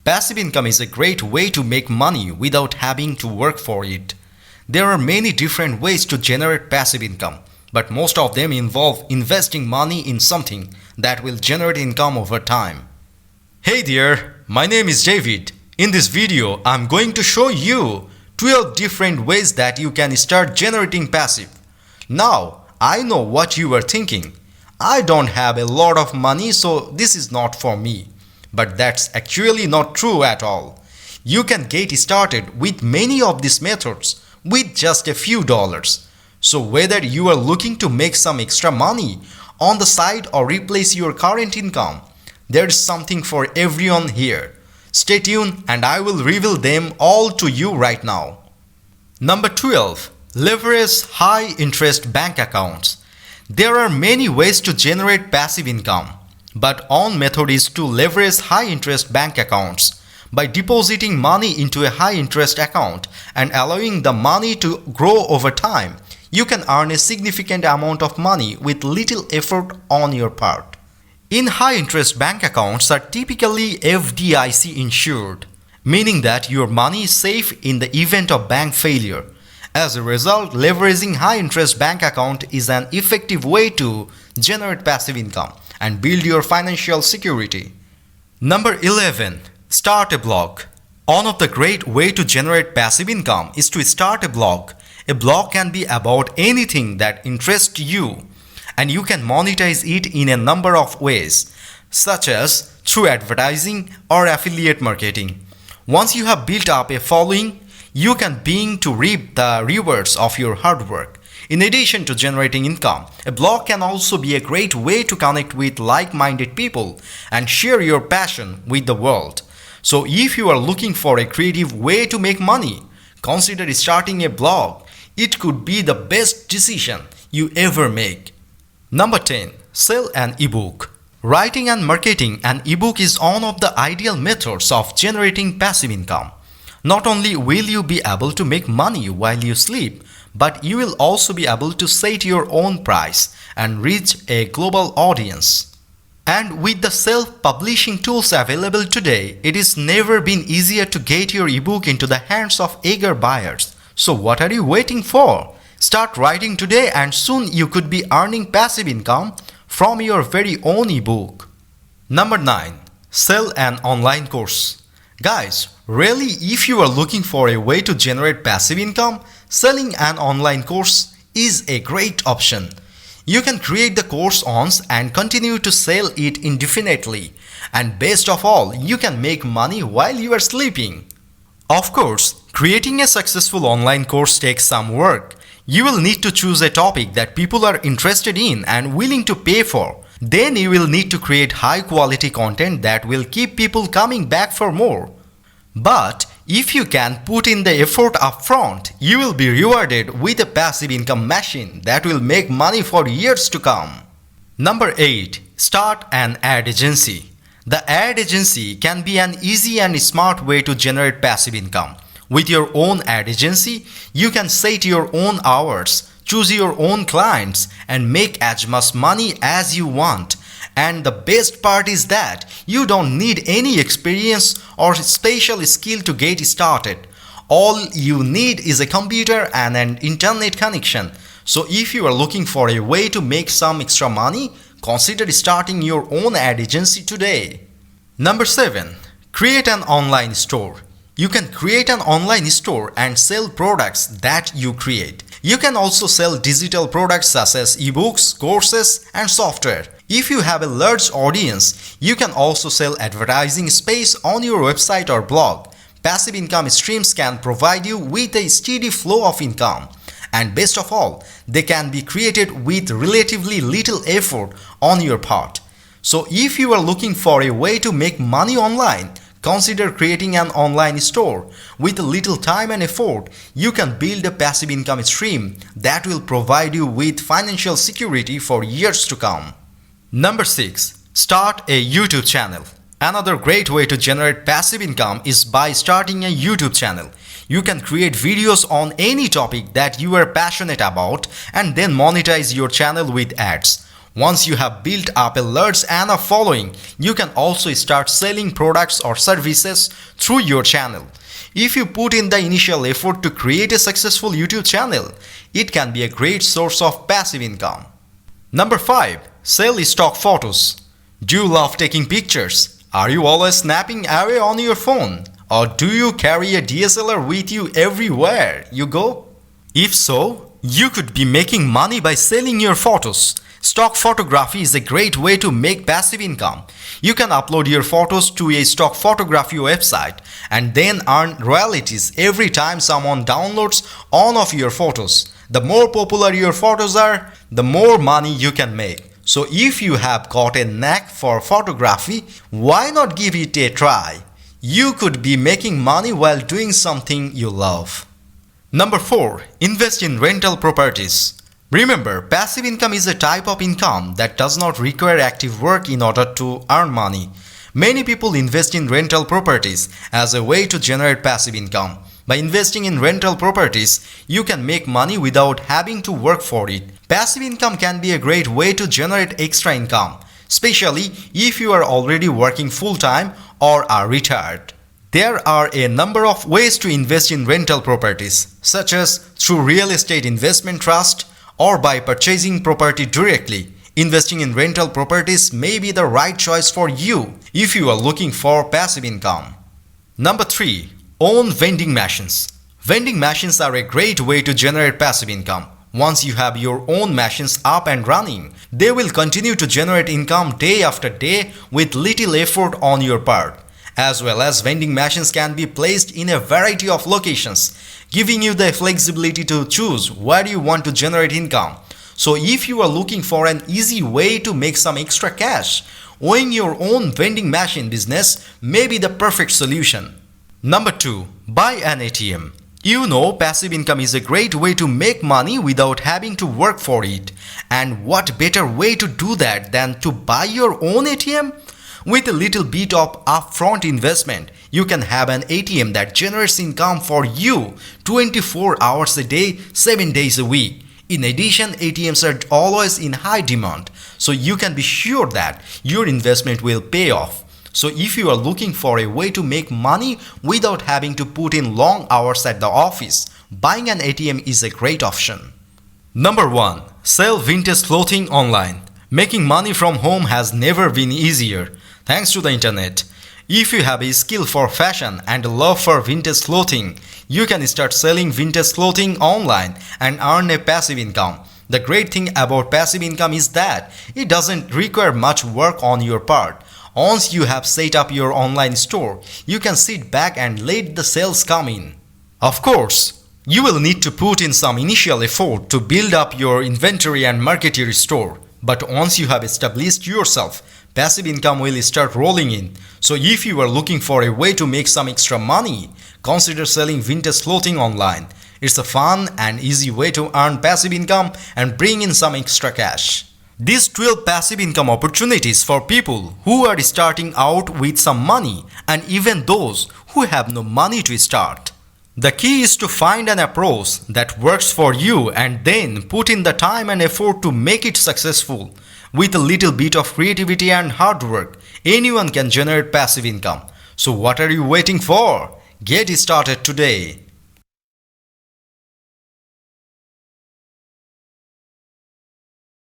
Passive income is a great way to make money without having to work for it. There are many different ways to generate passive income, but most of them involve investing money in something that will generate income over time. Hey there, my name is David. In this video, I'm going to show you 12 different ways that you can start generating passive. Now, I know what you are thinking. I don't have a lot of money, so this is not for me. But that's actually not true at all. You can get started with many of these methods with just a few dollars. So whether you are looking to make some extra money on the side or replace your current income, there's something for everyone here. Stay tuned and I will reveal them all to you right now. Number 12. Leverage high interest bank accounts. There are many ways to generate passive income, but one method is to leverage high interest bank accounts. By depositing money into a high interest account and allowing the money to grow over time, you can earn a significant amount of money with little effort on your part. In high interest bank accounts are typically FDIC insured, meaning that your money is safe in the event of bank failure. As a result, leveraging high interest bank account is an effective way to generate passive income and build your financial security. Number 11. Start a blog. One of the great way to generate passive income is to start a blog. A blog can be about anything that interests you, and you can monetize it in a number of ways, such as through advertising or affiliate marketing. Once you have built up a following, you can begin to reap the rewards of your hard work. In addition to generating income, a blog can also be a great way to connect with like-minded people and share your passion with the world. So if you are looking for a creative way to make money, consider starting a blog. It could be the best decision you ever make. Number 10. Sell an ebook. Writing and marketing an ebook is one of the ideal methods of generating passive income. Not only will you be able to make money while you sleep, but you will also be able to set your own price and reach a global audience. And with the self-publishing tools available today, it has never been easier to get your ebook into the hands of eager buyers. So what are you waiting for? Start writing today and soon you could be earning passive income from your very own ebook. Number 9. Sell an online course. Guys, really, if you are looking for a way to generate passive income, selling an online course is a great option. You can create the course once and continue to sell it indefinitely. And best of all, you can make money while you are sleeping. Of course, creating a successful online course takes some work. You will need to choose a topic that people are interested in and willing to pay for. Then you will need to create high quality content that will keep people coming back for more. But if you can put in the effort upfront, you will be rewarded with a passive income machine that will make money for years to come. Number 8. Start an ad agency. The ad agency can be an easy and smart way to generate passive income. With your own ad agency, you can set your own hours, choose your own clients, and make as much money as you want. And the best part is that you don't need any experience or special skill to get started. All you need is a computer and an internet connection. So if you are looking for a way to make some extra money, consider starting your own ad agency today. Number 7. Create an online store. You can create an online store and sell products that you create. You can also sell digital products such as ebooks, courses, and software. If you have a large audience, you can also sell advertising space on your website or blog. Passive income streams can provide you with a steady flow of income. And best of all, they can be created with relatively little effort on your part. So if you are looking for a way to make money online, consider creating an online store. With little time and effort, you can build a passive income stream that will provide you with financial security for years to come. Number 6. Start a YouTube channel. Another great way to generate passive income is by starting a YouTube channel. You can create videos on any topic that you are passionate about and then monetize your channel with ads. Once you have built up a large enough following, you can also start selling products or services through your channel. If you put in the initial effort to create a successful YouTube channel, it can be a great source of passive income. Number 5. Sell stock photos. Do you love taking pictures? Are you always snapping away on your phone? Or do you carry a DSLR with you everywhere you go? If so, you could be making money by selling your photos. Stock photography is a great way to make passive income. You can upload your photos to a stock photography website and then earn royalties every time someone downloads one of your photos. The more popular your photos are, the more money you can make. So if you have got a knack for photography, why not give it a try? You could be making money while doing something you love. Number 4. Invest in rental properties. Remember, passive income is a type of income that does not require active work in order to earn money. Many people invest in rental properties as a way to generate passive income. By investing in rental properties, you can make money without having to work for it. Passive income can be a great way to generate extra income, especially if you are already working full-time or are retired. There are a number of ways to invest in rental properties, such as through real estate investment trust, or by purchasing property directly. Investing in rental properties may be the right choice for you if you are looking for passive income. Number 3. Own vending machines. Vending machines are a great way to generate passive income. Once you have your own machines up and running, they will continue to generate income day after day with little effort on your part. As well as vending machines can be placed in a variety of locations, giving you the flexibility to choose where you want to generate income. So if you are looking for an easy way to make some extra cash, owning your own vending machine business may be the perfect solution. Number 2. Buy an ATM. You know, passive income is a great way to make money without having to work for it. And what better way to do that than to buy your own ATM? With a little bit of upfront investment, you can have an ATM that generates income for you 24 hours a day, 7 days a week. In addition, ATMs are always in high demand, so you can be sure that your investment will pay off. So if you are looking for a way to make money without having to put in long hours at the office, buying an ATM is a great option. Number 1. Sell vintage clothing online. Making money from home has never been easier. Thanks to the internet. If you have a skill for fashion and a love for vintage clothing, you can start selling vintage clothing online and earn a passive income. The great thing about passive income is that it doesn't require much work on your part. Once you have set up your online store, you can sit back and let the sales come in. Of course, you will need to put in some initial effort to build up your inventory and market your store. But once you have established yourself, passive income will start rolling in. So if you are looking for a way to make some extra money, consider selling vintage clothing online. It's a fun and easy way to earn passive income and bring in some extra cash. These 12 passive income opportunities for people who are starting out with some money and even those who have no money to start. The key is to find an approach that works for you and then put in the time and effort to make it successful. With a little bit of creativity and hard work, anyone can generate passive income. So what are you waiting for? Get started today.